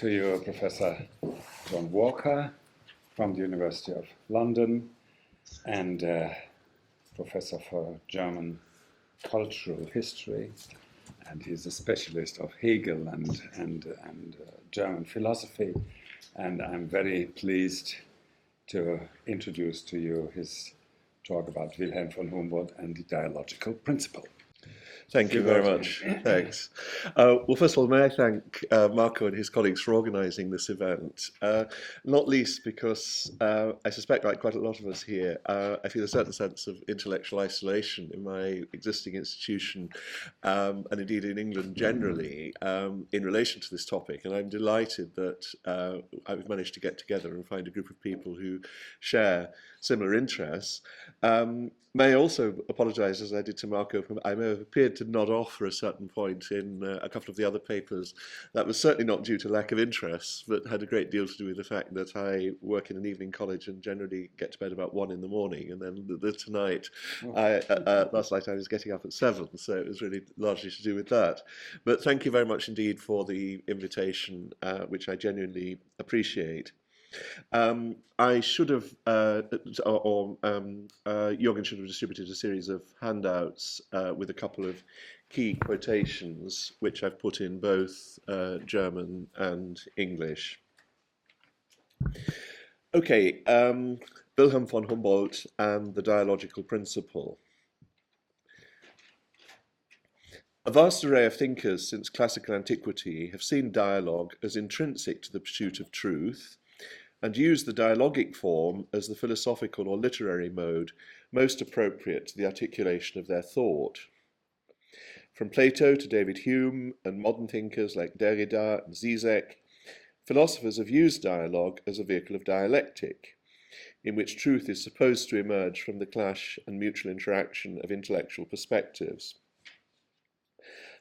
to you, Professor John Walker from the University of London and Professor for German Cultural History. And he's a specialist of Hegel and German philosophy. And I'm very pleased to introduce to you his talk about Wilhelm von Humboldt and the dialogical principle. Thank you very much. Thanks. Well, first of all, may I thank Marco and his colleagues for organising this event, not least because I suspect, like quite a lot of us here, I feel a certain sense of intellectual isolation in my existing institution, and indeed in England generally, in relation to this topic. And I'm delighted that I've managed to get together and find a group of people who share similar interests. May I also apologise, as I did to Marco, I may have appeared to nod off for a certain point in a couple of the other papers. That was certainly not due to lack of interest, but had a great deal to do with the fact that I work in an evening college and generally get to bed about 1 in the morning. And then tonight, last night I was getting up at 7, so it was really largely to do with that. But thank you very much indeed for the invitation, which I genuinely appreciate. I should have, Jorgen should have distributed a series of handouts with a couple of key quotations, which I've put in both German and English. Okay, Wilhelm von Humboldt and the dialogical principle. A vast array of thinkers since classical antiquity have seen dialogue as intrinsic to the pursuit of truth, and use the dialogic form as the philosophical or literary mode most appropriate to the articulation of their thought. From Plato to David Hume and modern thinkers like Derrida and Zizek, philosophers have used dialogue as a vehicle of dialectic, in which truth is supposed to emerge from the clash and mutual interaction of intellectual perspectives.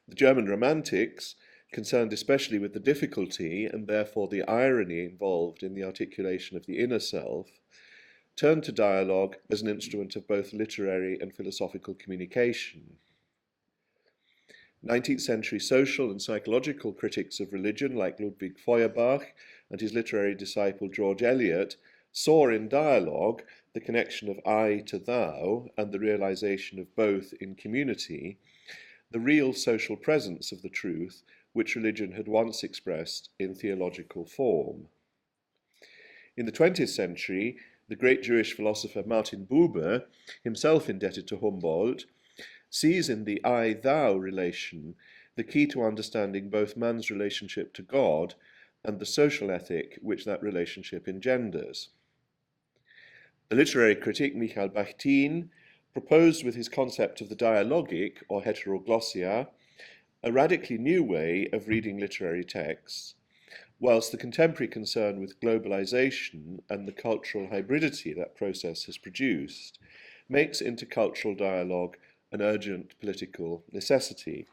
The German Romantics, concerned especially with the difficulty and therefore the irony involved in the articulation of the inner self, turned to dialogue as an instrument of both literary and philosophical communication. 19th century social and psychological critics of religion like Ludwig Feuerbach and his literary disciple George Eliot saw in dialogue the connection of I to thou and the realization of both in community, the real social presence of the truth which religion had once expressed in theological form. In the 20th century, the great Jewish philosopher Martin Buber, himself indebted to Humboldt, sees in the I-thou relation the key to understanding both man's relationship to God and the social ethic which that relationship engenders. The literary critic Michael Bakhtin proposed with his concept of the dialogic, or heteroglossia, a radically new way of reading literary texts, whilst the contemporary concern with globalization and the cultural hybridity that process has produced makes intercultural dialogue an urgent political necessity.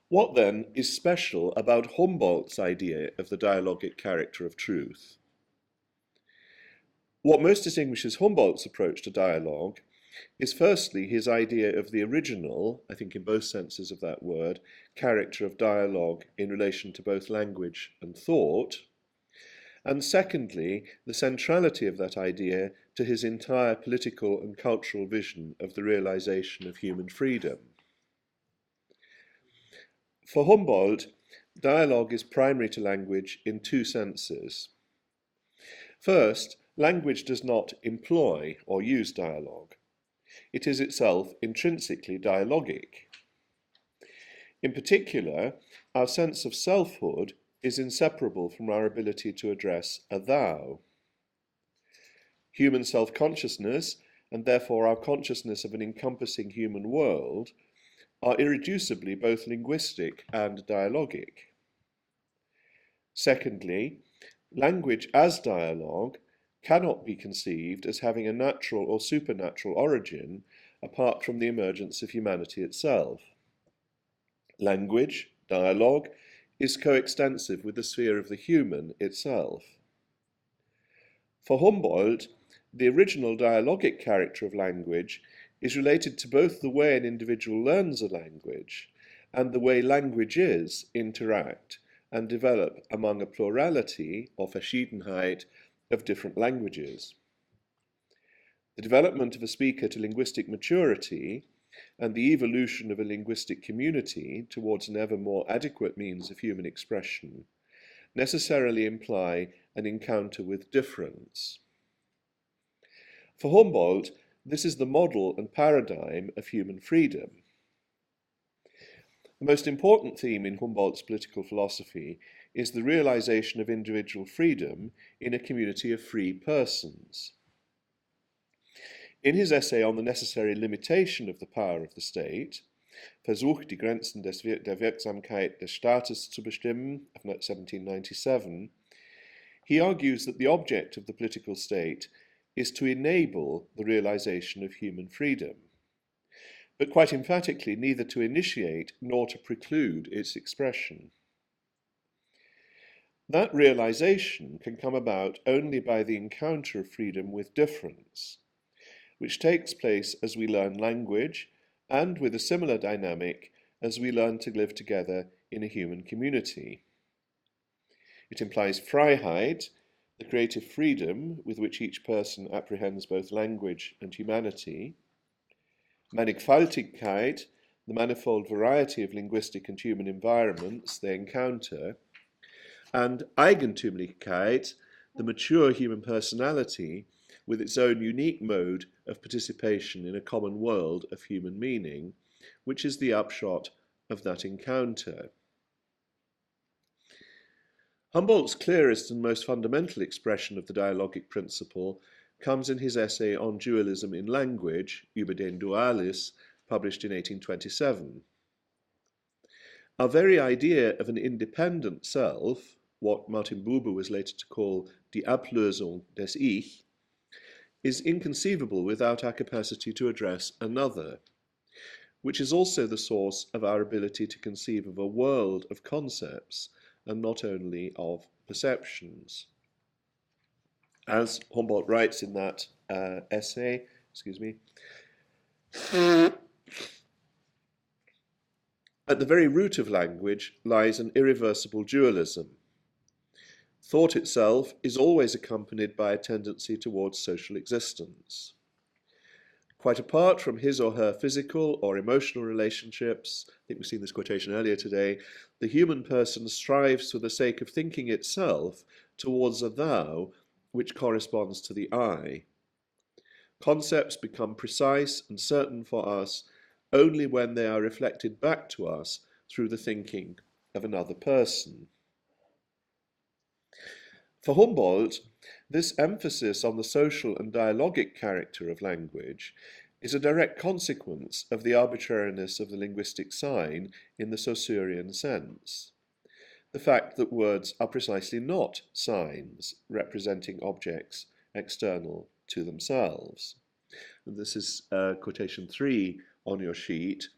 What then is special about Humboldt's idea of the dialogic character of truth? What most distinguishes Humboldt's approach to dialogue is firstly his idea of the original, I think in both senses of that word, character of dialogue in relation to both language and thought, and secondly, the centrality of that idea to his entire political and cultural vision of the realization of human freedom. For Humboldt, dialogue is primary to language in two senses. First, language does not employ or use dialogue. It is itself intrinsically dialogic. In particular, our sense of selfhood is inseparable from our ability to address a thou. Human self-consciousness, and therefore our consciousness of an encompassing human world, are irreducibly both linguistic and dialogic. Secondly, language as dialogue cannot be conceived as having a natural or supernatural origin apart from the emergence of humanity itself. Language, dialogue, is coextensive with the sphere of the human itself. For Humboldt, the original dialogic character of language is related to both the way an individual learns a language and the way languages interact and develop among a plurality or Verschiedenheit of different languages. The development of a speaker to linguistic maturity and the evolution of a linguistic community towards an ever more adequate means of human expression necessarily imply an encounter with difference. For Humboldt, this is the model and paradigm of human freedom. The most important theme in Humboldt's political philosophy is the realization of individual freedom in a community of free persons. In his essay on the necessary limitation of the power of the state, Versuch, die Grenzen der Wirksamkeit des Staates zu bestimmen, of 1797, he argues that the object of the political state is to enable the realization of human freedom, but quite emphatically neither to initiate nor to preclude its expression. That realization can come about only by the encounter of freedom with difference, which takes place as we learn language and with a similar dynamic as we learn to live together in a human community. It implies Freiheit, the creative freedom with which each person apprehends both language and humanity, Mannigfaltigkeit, the manifold variety of linguistic and human environments they encounter, and Eigentümlichkeit, the mature human personality with its own unique mode of participation in a common world of human meaning, which is the upshot of that encounter. Humboldt's clearest and most fundamental expression of the dialogic principle comes in his essay on dualism in language, Über den Dualis, published in 1827. Our very idea of an independent self, what Martin Buber was later to call die Ablösung des Ich, is inconceivable without our capacity to address another, which is also the source of our ability to conceive of a world of concepts and not only of perceptions. As Humboldt writes in that essay, at the very root of language lies an irreversible dualism. Thought itself is always accompanied by a tendency towards social existence. Quite apart from his or her physical or emotional relationships, I think we've seen this quotation earlier today, the human person strives for the sake of thinking itself towards a thou which corresponds to the I. Concepts become precise and certain for us only when they are reflected back to us through the thinking of another person. For Humboldt, this emphasis on the social and dialogic character of language is a direct consequence of the arbitrariness of the linguistic sign in the Saussurean sense. The fact that words are precisely not signs representing objects external to themselves. And this is quotation 3 on your sheet.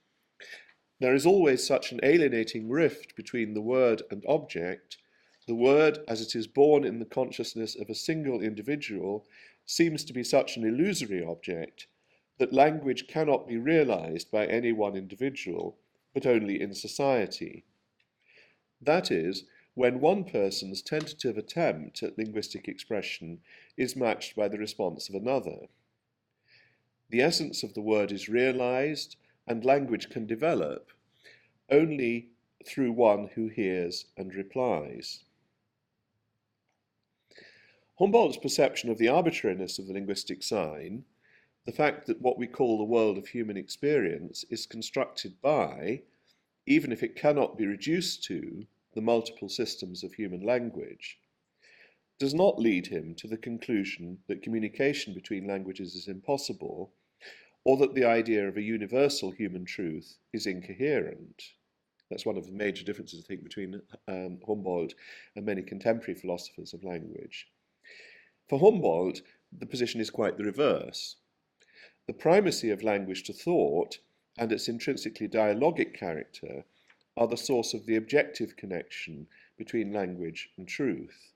There is always such an alienating rift between the word and object. The word, as it is born in the consciousness of a single individual, seems to be such an illusory object that language cannot be realized by any one individual, but only in society. That is, when one person's tentative attempt at linguistic expression is matched by the response of another. The essence of the word is realized, and language can develop only through one who hears and replies. Humboldt's perception of the arbitrariness of the linguistic sign, the fact that what we call the world of human experience is constructed by, even if it cannot be reduced to, the multiple systems of human language, does not lead him to the conclusion that communication between languages is impossible, or that the idea of a universal human truth is incoherent. That's one of the major differences, I think, between Humboldt and many contemporary philosophers of language. For Humboldt, the position is quite the reverse. The primacy of language to thought and its intrinsically dialogic character are the source of the objective connection between language and truth.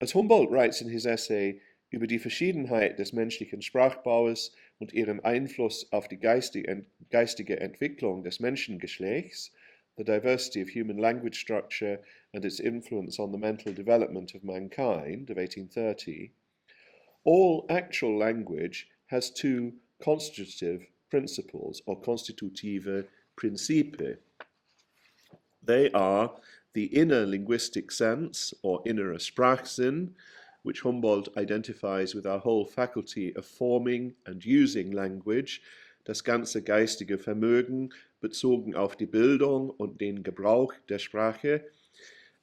As Humboldt writes in his essay über die Verschiedenheit des menschlichen Sprachbaues und ihren Einfluss auf die geistige Entwicklung des Menschengeschlechts, the diversity of human language structure and its influence on the mental development of mankind, of 1830, all actual language has two constitutive principles, or constitutive principi. They are the inner linguistic sense, or innerer Sprachsinn, which Humboldt identifies with our whole faculty of forming and using language, das ganze geistige Vermögen bezogen auf die Bildung und den Gebrauch der Sprache,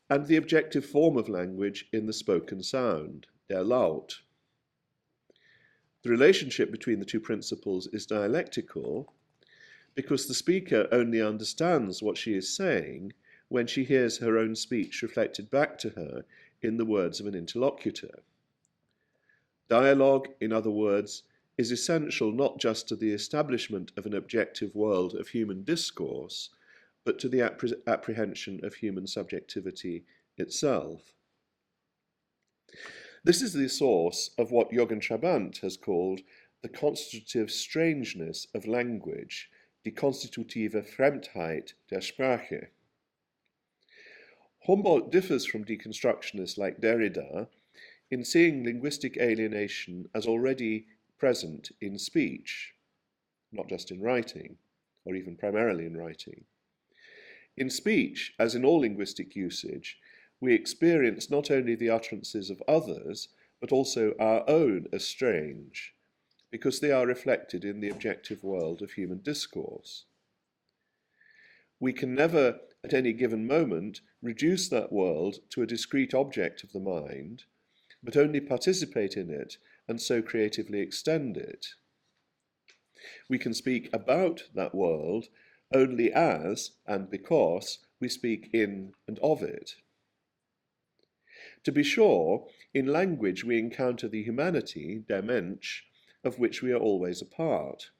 and the objective form of language in the spoken sound, der Laut. The relationship between the two principles is dialectical because the speaker only understands what she is saying when she hears her own speech reflected back to her in the words of an interlocutor. Dialogue, in other words, is essential not just to the establishment of an objective world of human discourse, but to the apprehension of human subjectivity itself. This is the source of what Jürgen Trabant has called the constitutive strangeness of language, die konstitutive Fremdheit der Sprache. Humboldt differs from deconstructionists like Derrida in seeing linguistic alienation as already present in speech, not just in writing, or even primarily in writing. In speech, as in all linguistic usage, we experience not only the utterances of others, but also our own as strange, because they are reflected in the objective world of human discourse. We can never, at any given moment, reduce that world to a discrete object of the mind, but only participate in it and so creatively extend it. We can speak about that world only as and because we speak in and of it. To be sure, in language we encounter the humanity, der Mensch, of which we are always a part.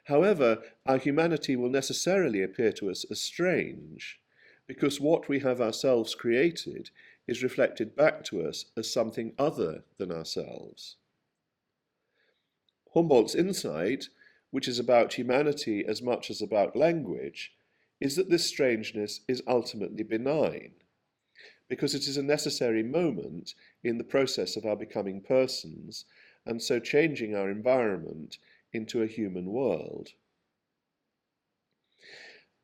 However, our humanity will necessarily appear to us as strange, because what we have ourselves created is reflected back to us as something other than ourselves. Humboldt's insight, which is about humanity as much as about language, is that this strangeness is ultimately benign, because it is a necessary moment in the process of our becoming persons, and so changing our environment into a human world.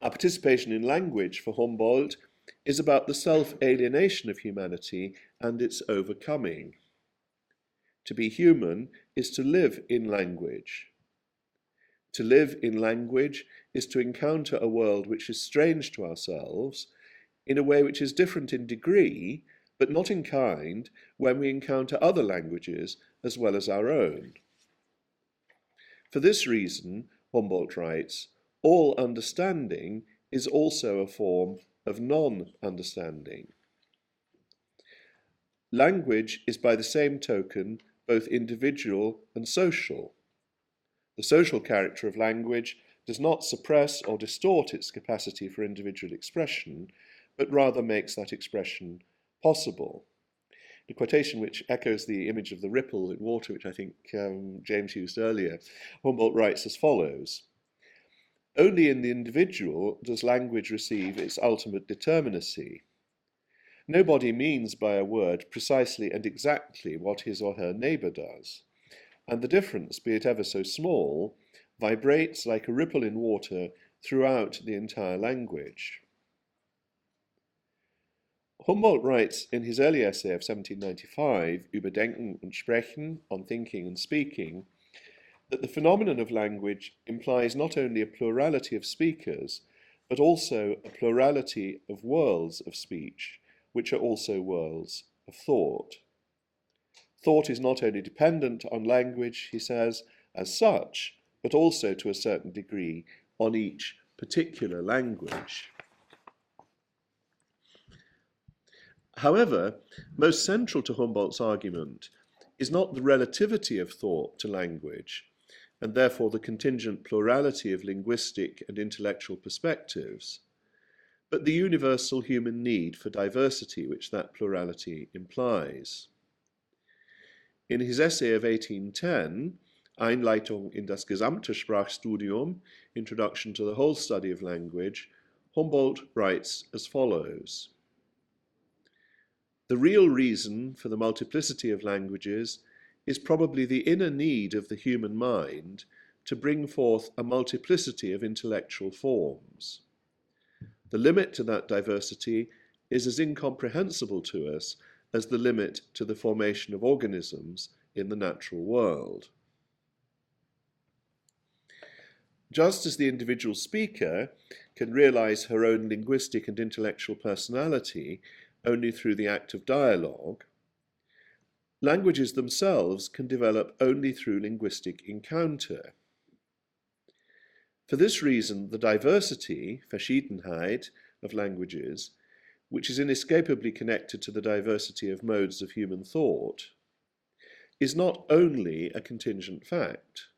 Our participation in language for Humboldt is about the self-alienation of humanity and its overcoming. To be human is to live in language. To live in language is to encounter a world which is strange to ourselves in a way which is different in degree, but not in kind, when we encounter other languages as well as our own. For this reason, Humboldt writes, all understanding is also a form of non-understanding. Language is by the same token both individual and social. The social character of language does not suppress or distort its capacity for individual expression, but rather makes that expression possible. The quotation which echoes the image of the ripple in water, which I think James used earlier, Humboldt writes as follows: only in the individual does language receive its ultimate determinacy. Nobody means by a word precisely and exactly what his or her neighbour does, and the difference, be it ever so small, vibrates like a ripple in water throughout the entire language. Humboldt writes in his early essay of 1795, Über Denken und Sprechen, on thinking and speaking, that the phenomenon of language implies not only a plurality of speakers, but also a plurality of worlds of speech, which are also worlds of thought. Thought is not only dependent on language, he says, as such, but also to a certain degree on each particular language. However, most central to Humboldt's argument is not the relativity of thought to language, and therefore the contingent plurality of linguistic and intellectual perspectives, but the universal human need for diversity which that plurality implies. In his essay of 1810, Einleitung in das gesamte Sprachstudium, Introduction to the Whole Study of Language, Humboldt writes as follows: "The real reason for the multiplicity of languages is probably the inner need of the human mind to bring forth a multiplicity of intellectual forms. The limit to that diversity is as incomprehensible to us as the limit to the formation of organisms in the natural world." Just as the individual speaker can realize her own linguistic and intellectual personality only through the act of dialogue, languages themselves can develop only through linguistic encounter. For this reason, the diversity, Verschiedenheit, of languages, which is inescapably connected to the diversity of modes of human thought, is not only a contingent fact,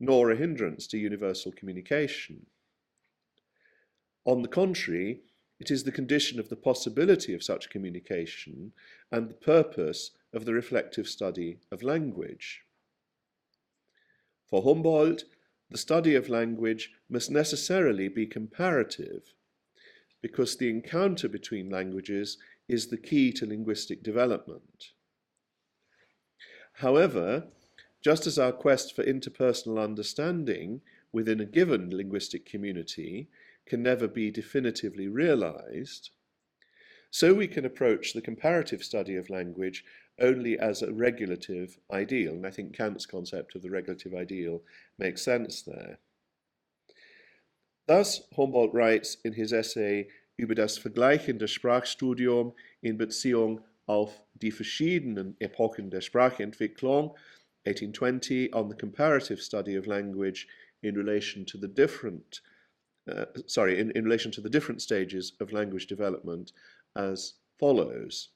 nor a hindrance to universal communication. On the contrary, it is the condition of the possibility of such communication and the purpose of the reflective study of language. For Humboldt, the study of language must necessarily be comparative, because the encounter between languages is the key to linguistic development. However, just as our quest for interpersonal understanding within a given linguistic community can never be definitively realized, so we can approach the comparative study of language only as a regulative ideal. And I think Kant's concept of the regulative ideal makes sense there. Thus, Humboldt writes in his essay über das vergleichende Sprachstudium in Beziehung auf die verschiedenen Epochen der Sprachentwicklung, 1820, on the comparative study of language in relation to the different in relation to the different stages of language development as follows.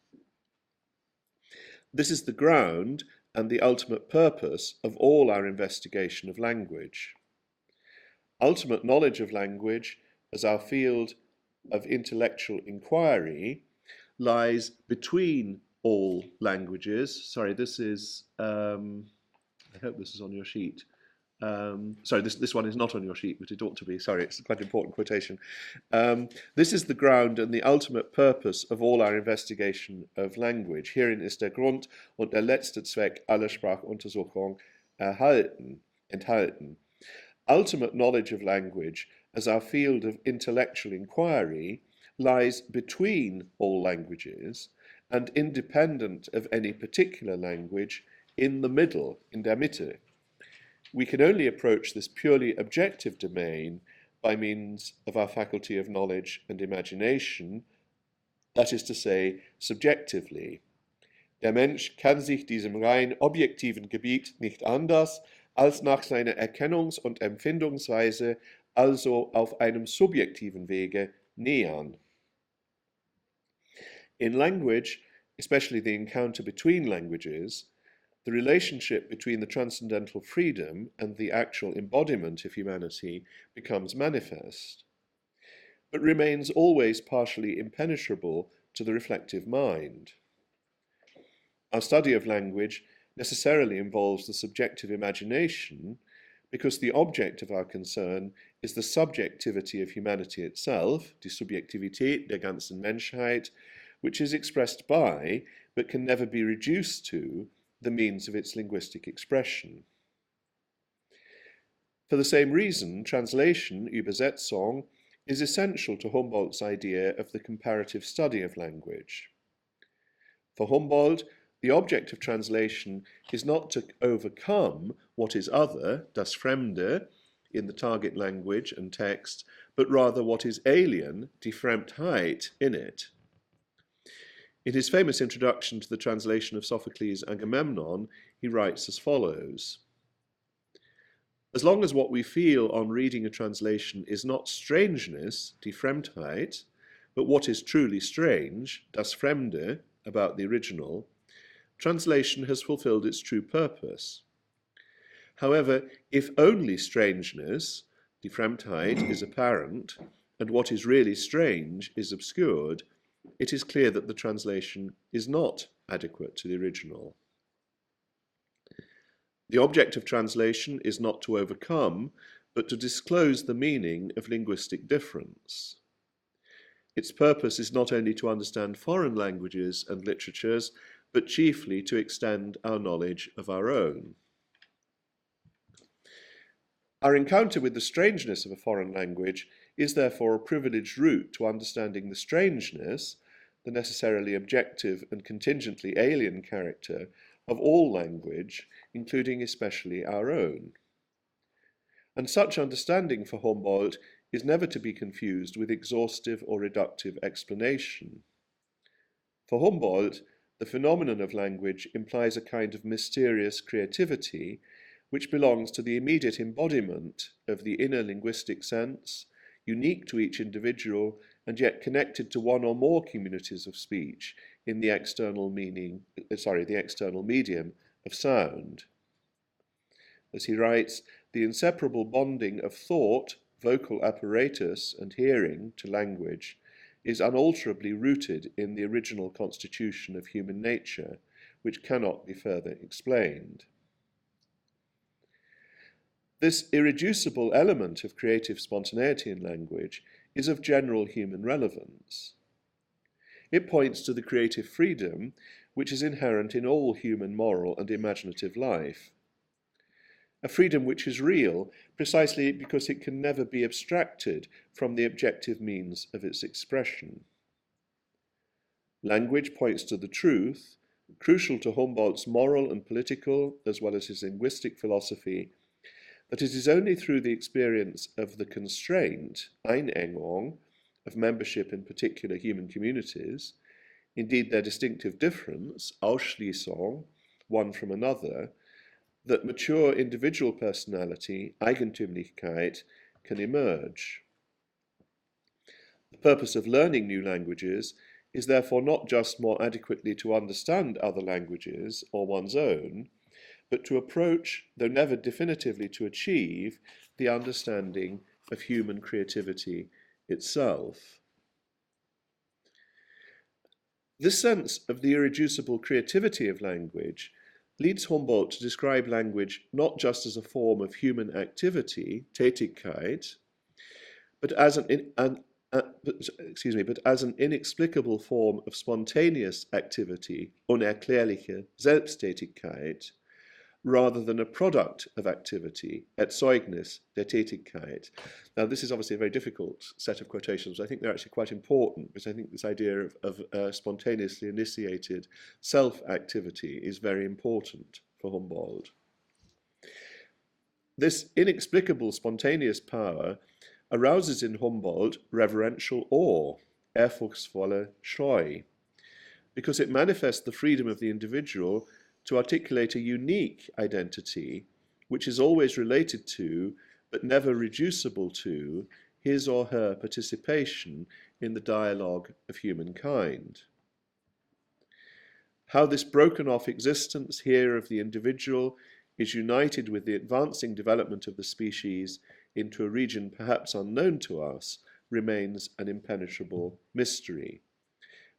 This is the ground and the ultimate purpose of all our investigation of language. Ultimate knowledge of language as our field of intellectual inquiry lies between all languages. Sorry, this is, I hope this is on your sheet. Sorry, this one is not on your sheet, but it ought to be. Sorry, it's quite an important quotation. This is the ground and the ultimate purpose of all our investigation of language. Hierin ist der Grund und der letzte Zweck aller Sprachuntersuchung enthalten. Ultimate knowledge of language as our field of intellectual inquiry lies between all languages and independent of any particular language, in the middle, in der Mitte. We can only approach this purely objective domain by means of our faculty of knowledge and imagination, that is to say, subjectively. Der Mensch kann sich diesem rein objektiven Gebiet nicht anders als nach seiner Erkennungs- und Empfindungsweise, also auf einem subjektiven Wege, nähern. In language, especially the encounter between languages, the relationship between the transcendental freedom and the actual embodiment of humanity becomes manifest, but remains always partially impenetrable to the reflective mind. Our study of language necessarily involves the subjective imagination, because the object of our concern is the subjectivity of humanity itself, die Subjektivität der ganzen Menschheit, which is expressed by, but can never be reduced to, the means of its linguistic expression. For the same reason, translation, Übersetzung, is essential to Humboldt's idea of the comparative study of language. For Humboldt, the object of translation is not to overcome what is other, das Fremde, in the target language and text, but rather what is alien, die Fremdheit, in it. In his famous introduction to the translation of Sophocles' Agamemnon, he writes as follows: "As long as what we feel on reading a translation is not strangeness, die Fremdheit, but what is truly strange, das Fremde, about the original, translation has fulfilled its true purpose. However, if only strangeness, die Fremdheit, is apparent, and what is really strange is obscured, it is clear that the translation is not adequate to the original. The object of translation is not to overcome, but to disclose the meaning of linguistic difference. its purpose is not only to understand foreign languages and literatures, but chiefly to extend our knowledge of our own. Our encounter with the strangeness of a foreign language is therefore a privileged route to understanding the strangeness, the necessarily objective and contingently alien character of all language, including especially our own. And such understanding for Humboldt is never to be confused with exhaustive or reductive explanation. For Humboldt, the phenomenon of language implies a kind of mysterious creativity which belongs to the immediate embodiment of the inner linguistic sense, unique to each individual and yet connected to one or more communities of speech in the external medium of sound. As he writes, the inseparable bonding of thought, vocal apparatus, and hearing to language is unalterably rooted in the original constitution of human nature, which cannot be further explained. This irreducible element of creative spontaneity in language is of general human relevance. It points to the creative freedom which is inherent in all human moral and imaginative life. A freedom which is real precisely because it can never be abstracted from the objective means of its expression. Language points to the truth, crucial to Humboldt's moral and political, as well as his linguistic philosophy, that it is only through the experience of the constraint, Einengung, of membership in particular human communities, indeed their distinctive difference, Ausschließung, one from another, that mature individual personality, Eigentümlichkeit, can emerge. The purpose of learning new languages is therefore not just more adequately to understand other languages or one's own, but to approach, though never definitively to achieve, the understanding of human creativity itself. This sense of the irreducible creativity of language leads Humboldt to describe language not just as a form of human activity, Tätigkeit, but as an inexplicable form of spontaneous activity, unerklärliche Selbsttätigkeit, rather than a product of activity, Erzeugnis der Tätigkeit. Now, this is obviously a very difficult set of quotations, but I think they're actually quite important, because I think this idea of spontaneously initiated self-activity is very important for Humboldt. This inexplicable spontaneous power arouses in Humboldt reverential awe, ehrfurchtsvolle Scheu, because it manifests the freedom of the individual to articulate a unique identity which is always related to, but never reducible to, his or her participation in the dialogue of humankind. How this broken off existence here of the individual is united with the advancing development of the species into a region perhaps unknown to us remains an impenetrable mystery.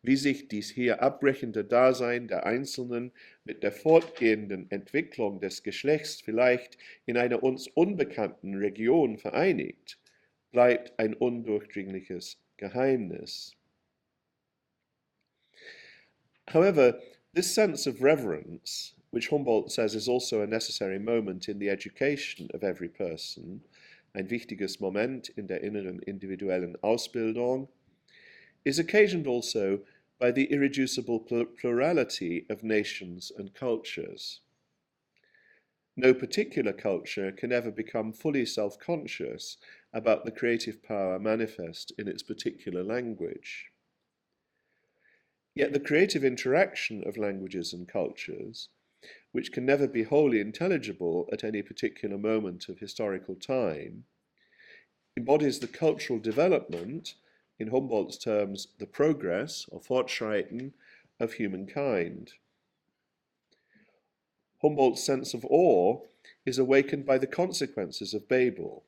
Wie sich dies hier abbrechende Dasein der Einzelnen mit der fortgehenden Entwicklung des Geschlechts vielleicht in einer uns unbekannten Region vereinigt, bleibt ein undurchdringliches Geheimnis. However, this sense of reverence, which Humboldt says is also a necessary moment in the education of every person, ein wichtiges Moment in der inneren individuellen Ausbildung, is occasioned also by the irreducible plurality of nations and cultures. No particular culture can ever become fully self-conscious about the creative power manifest in its particular language. Yet the creative interaction of languages and cultures, which can never be wholly intelligible at any particular moment of historical time, embodies the cultural development, in Humboldt's terms, the progress, or Fortschreiten, of humankind. Humboldt's sense of awe is awakened by the consequences of Babel,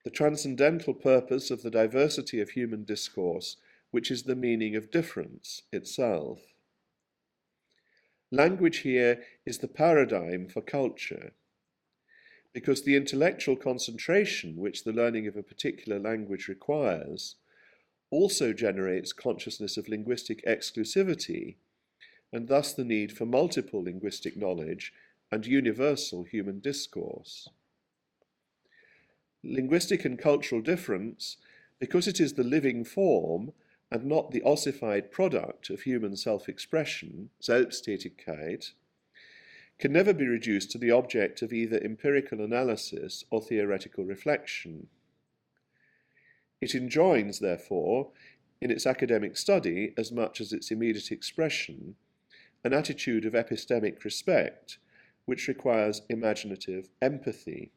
the transcendental purpose of the diversity of human discourse, which is the meaning of difference itself. Language here is the paradigm for culture, because the intellectual concentration which the learning of a particular language requires also generates consciousness of linguistic exclusivity, and thus the need for multiple linguistic knowledge and universal human discourse. Linguistic and cultural difference, because it is the living form and not the ossified product of human self-expression, Selbsttätigkeit, can never be reduced to the object of either empirical analysis or theoretical reflection. It enjoins, therefore, in its academic study as much as its immediate expression, an attitude of epistemic respect, which requires imaginative empathy.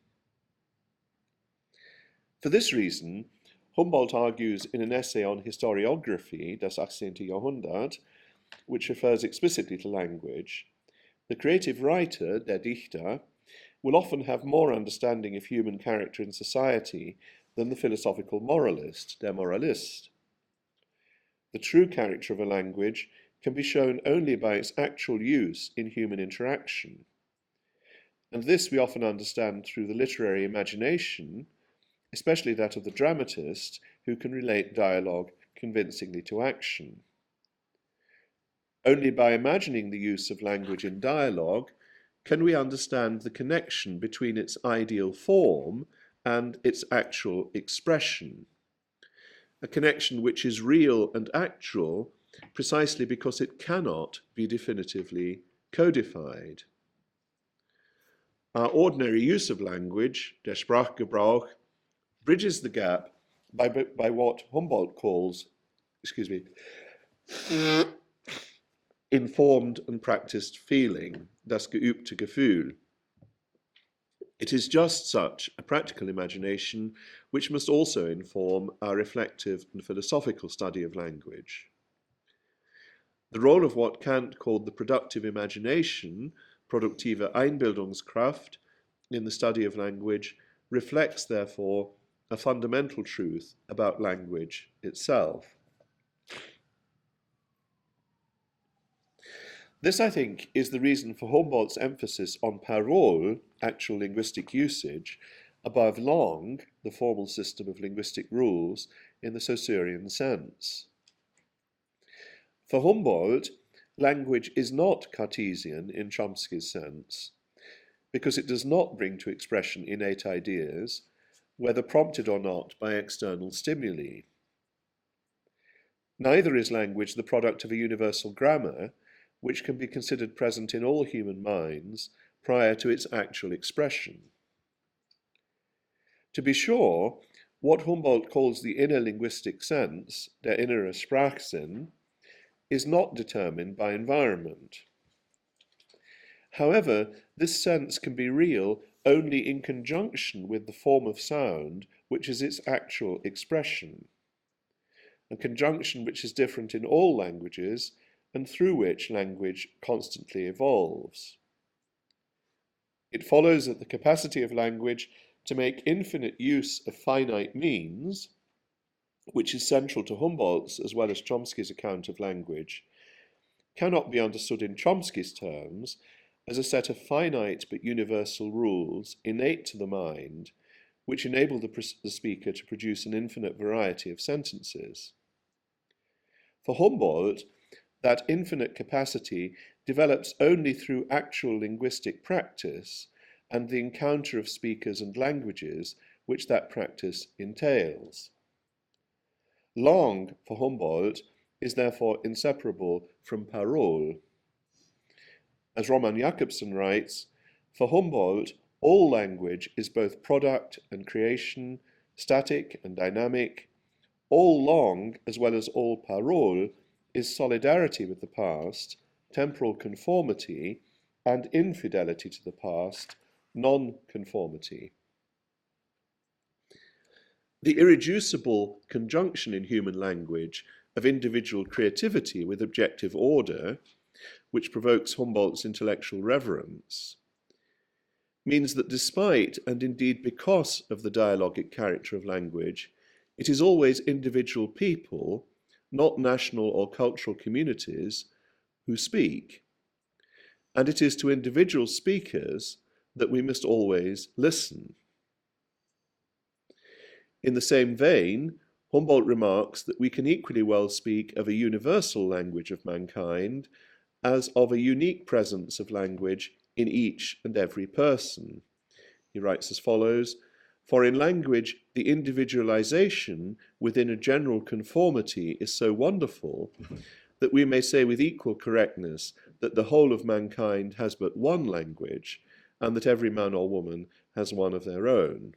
For this reason, Humboldt argues in an essay on historiography, Das 18. Jahrhundert, which refers explicitly to language, the creative writer, der Dichter, will often have more understanding of human character and society than the philosophical moralist, der Moralist. The true character of a language can be shown only by its actual use in human interaction. And this we often understand through the literary imagination, especially that of the dramatist, who can relate dialogue convincingly to action. Only by imagining the use of language in dialogue can we understand the connection between its ideal form and its actual expression, a connection which is real and actual precisely because it cannot be definitively codified. Our ordinary use of language, der Sprachgebrauch, bridges the gap by what Humboldt calls, informed and practiced feeling, das geübte Gefühl. It is just such a practical imagination which must also inform our reflective and philosophical study of language. The role of what Kant called the productive imagination, produktive Einbildungskraft, in the study of language reflects, therefore, a fundamental truth about language itself. This, I think, is the reason for Humboldt's emphasis on parole, actual linguistic usage, above langue, the formal system of linguistic rules, in the Saussurean sense. For Humboldt, language is not Cartesian in Chomsky's sense, because it does not bring to expression innate ideas, whether prompted or not by external stimuli. Neither is language the product of a universal grammar, which can be considered present in all human minds prior to its actual expression. To be sure, what Humboldt calls the inner linguistic sense, der innere Sprachsinn, is not determined by environment. However, this sense can be real only in conjunction with the form of sound, which is its actual expression, a conjunction which is different in all languages and through which language constantly evolves. It follows that the capacity of language to make infinite use of finite means, which is central to Humboldt's as well as Chomsky's account of language, cannot be understood in Chomsky's terms as a set of finite but universal rules innate to the mind, which enable the speaker to produce an infinite variety of sentences. For Humboldt, that infinite capacity develops only through actual linguistic practice and the encounter of speakers and languages which that practice entails. Langue, for Humboldt, is therefore inseparable from parole. As Roman Jakobson writes, for Humboldt, all language is both product and creation, static and dynamic. All langue, as well as all parole, is solidarity with the past, temporal conformity, and infidelity to the past, non-conformity. The irreducible conjunction in human language of individual creativity with objective order, which provokes Humboldt's intellectual reverence, means that despite, and indeed because of the dialogic character of language, it is always individual people, not national or cultural communities, who speak. And it is to individual speakers that we must always listen. In the same vein, Humboldt remarks that we can equally well speak of a universal language of mankind as of a unique presence of language in each and every person. He writes as follows, "For in language, the individualization within a general conformity is so wonderful that we may say with equal correctness that the whole of mankind has but one language, and that every man or woman has one of their own."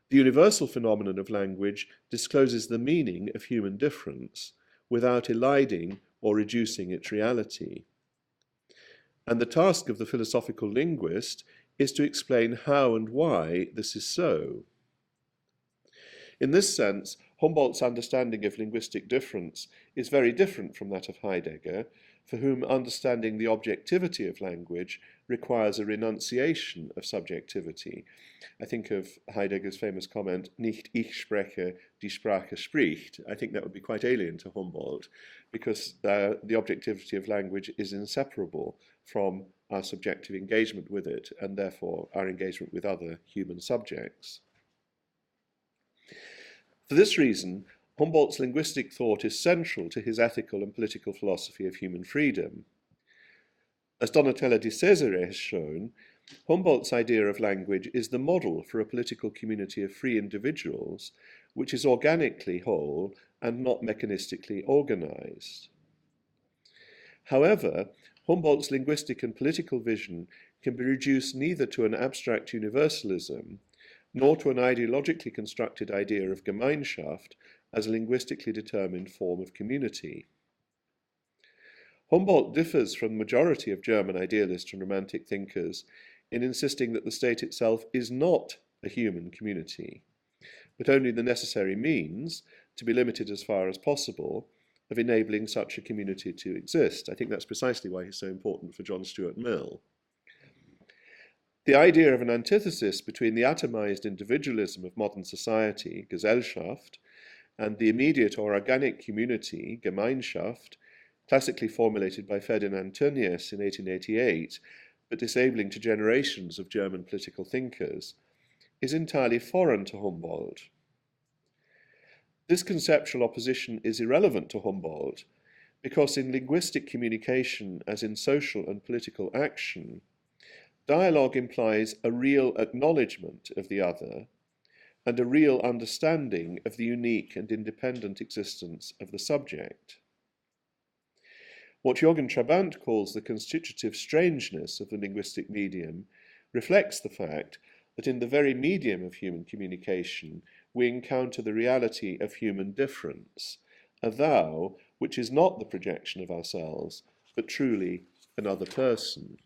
The universal phenomenon of language discloses the meaning of human difference without eliding or reducing its reality. And the task of the philosophical linguist is to explain how and why this is so. In this sense, Humboldt's understanding of linguistic difference is very different from that of Heidegger, for whom understanding the objectivity of language requires a renunciation of subjectivity. I think of Heidegger's famous comment, "Nicht ich spreche, die Sprache spricht." I think that would be quite alien to Humboldt, because the objectivity of language is inseparable from our subjective engagement with it, and therefore our engagement with other human subjects. For this reason, Humboldt's linguistic thought is central to his ethical and political philosophy of human freedom. As Donatella di Cesare has shown, Humboldt's idea of language is the model for a political community of free individuals, which is organically whole and not mechanistically organized. However, Humboldt's linguistic and political vision can be reduced neither to an abstract universalism nor to an ideologically constructed idea of Gemeinschaft as a linguistically determined form of community. Humboldt differs from the majority of German idealist and romantic thinkers in insisting that the state itself is not a human community, but only the necessary means, to be limited as far as possible, of enabling such a community to exist. I think that's precisely why he's so important for John Stuart Mill. The idea of an antithesis between the atomized individualism of modern society, Gesellschaft, and the immediate or organic community, Gemeinschaft, classically formulated by Ferdinand Tönnies in 1888, but disabling to generations of German political thinkers, is entirely foreign to Humboldt. This conceptual opposition is irrelevant to Humboldt because in linguistic communication, as in social and political action, dialogue implies a real acknowledgement of the other and a real understanding of the unique and independent existence of the subject. What Jürgen Trabant calls the constitutive strangeness of the linguistic medium reflects the fact that in the very medium of human communication we encounter the reality of human difference, a thou which is not the projection of ourselves, but truly another person.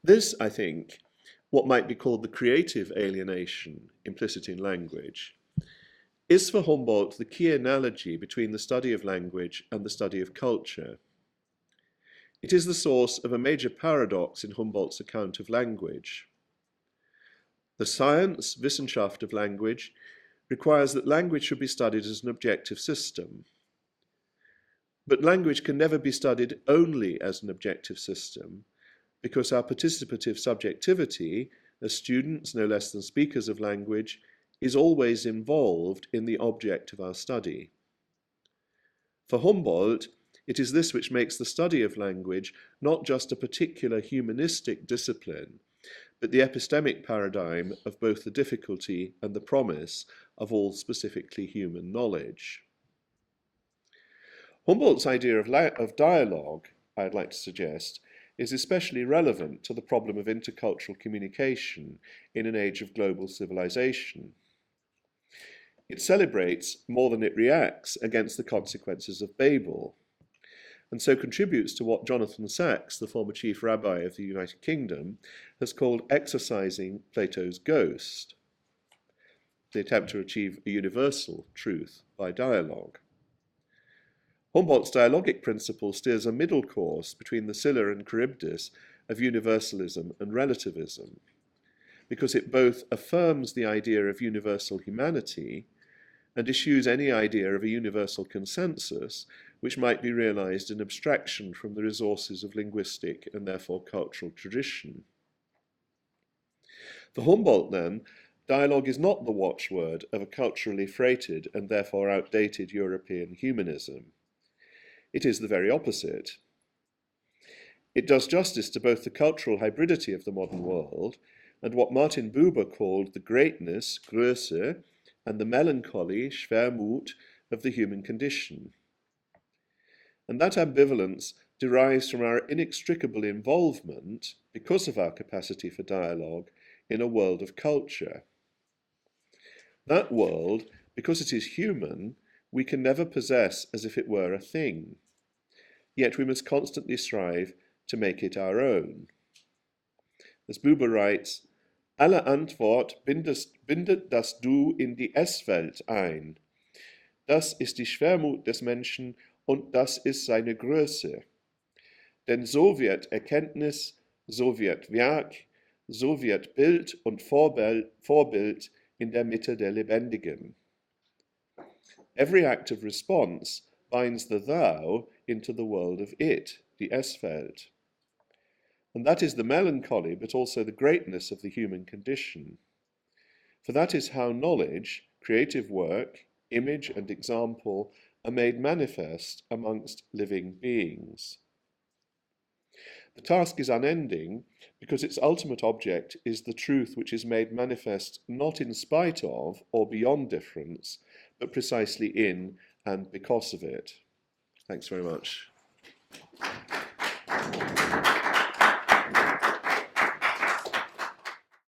This, I think, what might be called the creative alienation implicit in language, is for Humboldt the key analogy between the study of language and the study of culture. It is the source of a major paradox in Humboldt's account of language. The science, Wissenschaft of language, requires that language should be studied as an objective system. But language can never be studied only as an objective system, because our participative subjectivity, as students no less than speakers of language, is always involved in the object of our study. For Humboldt, it is this which makes the study of language not just a particular humanistic discipline, but the epistemic paradigm of both the difficulty and the promise of all specifically human knowledge. Humboldt's idea of dialogue, I'd like to suggest, is especially relevant to the problem of intercultural communication in an age of global civilization. It celebrates more than it reacts against the consequences of Babel, and so contributes to what Jonathan Sacks, the former chief rabbi of the United Kingdom, has called exercising Plato's ghost, the attempt to achieve a universal truth by dialogue. Humboldt's dialogic principle steers a middle course between the Scylla and Charybdis of universalism and relativism, because it both affirms the idea of universal humanity and eschews any idea of a universal consensus which might be realized in abstraction from the resources of linguistic and therefore cultural tradition. For Humboldt, then, dialogue is not the watchword of a culturally freighted and therefore outdated European humanism. It is the very opposite. It does justice to both the cultural hybridity of the modern world and what Martin Buber called the greatness, Größe, and the melancholy, Schwermut, of the human condition. And that ambivalence derives from our inextricable involvement, because of our capacity for dialogue, in a world of culture. That world, because it is human, we can never possess as if it were a thing. Yet we must constantly strive to make it our own. As Buber writes, alle Antwort bindet das Du in die Es-Welt ein. Das ist die Schwermut des Menschen und das ist seine Größe. Denn so wird Erkenntnis, so wird Werk, so wird Bild und Vorbild in der Mitte der Lebendigen. Every act of response binds the thou into the world of it, the Es-Welt. And that is the melancholy, but also the greatness of the human condition. For that is how knowledge, creative work, image and example are made manifest amongst living beings. The task is unending because its ultimate object is the truth which is made manifest not in spite of or beyond difference, but precisely in and because of it. Thanks very much.